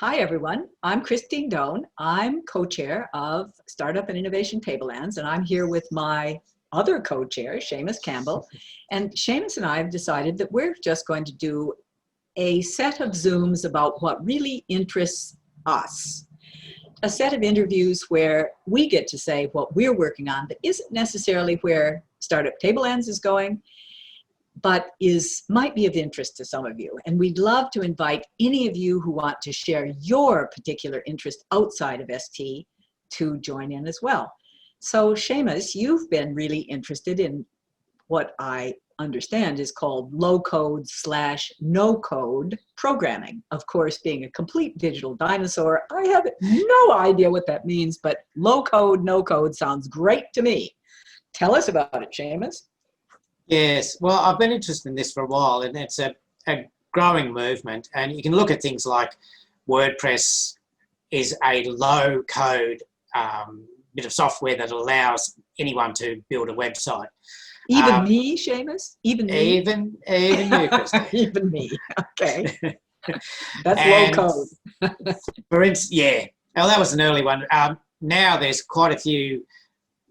Hi, everyone. I'm Christine Doan. I'm co-chair of Startup and Innovation Tablelands, and I'm here with my other co-chair, Seamus Campbell. And Seamus and I have decided that we're just going to do a set of Zooms about what really interests us. A set of interviews where we get to say what we're working on that isn't necessarily where Startup Tablelands is going, but might be of interest to some of you. And we'd love to invite any of you who want to share your particular interest outside of ST to join in as well. So Seamus, you've been really interested in what I understand is called low-code / no-code programming. Of course, being a complete digital dinosaur, I have no idea what that means, but low-code, no-code sounds great to me. Tell us about it, Seamus. Yes, well, I've been interested in this for a while, and it's a growing movement. And you can look at things like WordPress is a low-code bit of software that allows anyone to build a website. Even me, Seamus? Even me? Even you, Christine. Even me, okay. That's low code. For instance, yeah. Well, that was an early one. Now there's quite a few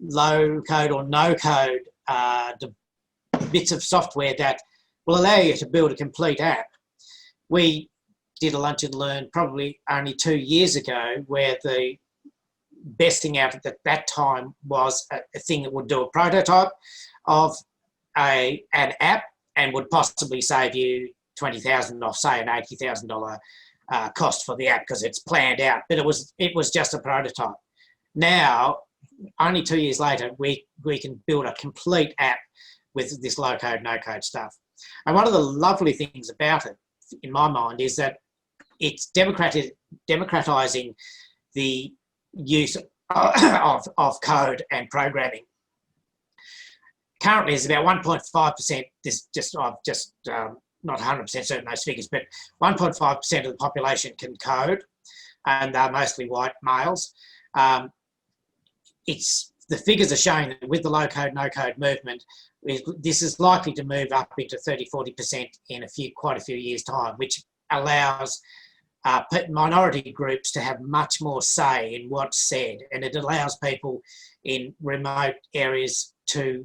low-code or no-code bits of software that will allow you to build a complete app. We did a lunch and learn probably only 2 years ago where the best thing out at that time was a thing that would do a prototype of an app and would possibly save you $20,000 off, say, an $80,000 cost for the app because it's planned out. But it was just a prototype. Now, only 2 years later, we can build a complete app with this low-code, no-code stuff. And one of the lovely things about it, in my mind, is that it's democratizing the use of code and programming. Currently, it's about 1.5%. I've just not 100% certain those figures, but 1.5% of the population can code, and they're mostly white males. The figures are showing that with the low-code, no-code movement, this is likely to move up into 30–40% in quite a few years' time, which allows minority groups to have much more say in what's said, and it allows people in remote areas to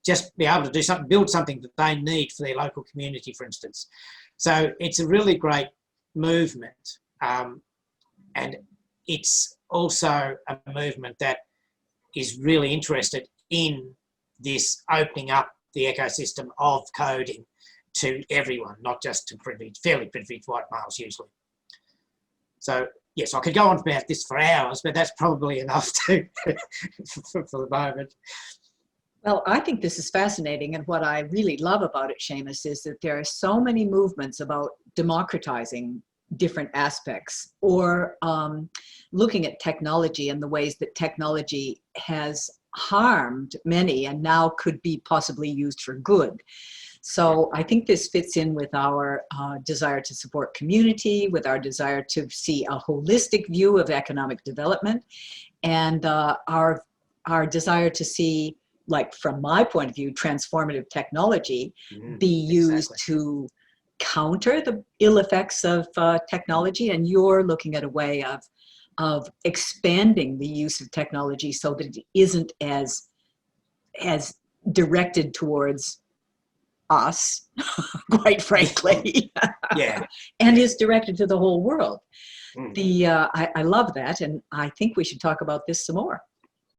just be able to do something, build something that they need for their local community, for instance. So it's a really great movement, and it's also a movement that is really interested in this opening up the ecosystem of coding to everyone, not just to fairly privileged white males usually. So yes, I could go on about this for hours, but that's probably enough for the moment. Well, I think this is fascinating, and what I really love about it, Seamus, is that there are so many movements about democratizing different aspects or looking at technology and the ways that technology has harmed many and now could be possibly used for good. So I think this fits in with our desire to support community, with our desire to see a holistic view of economic development, and our desire to see, like from my point of view, transformative technology be used to counter the ill effects of technology. And you're looking at a way of expanding the use of technology so that it isn't as directed towards us, quite frankly, yeah, and is directed to the whole world. I love that, and I think we should talk about this some more.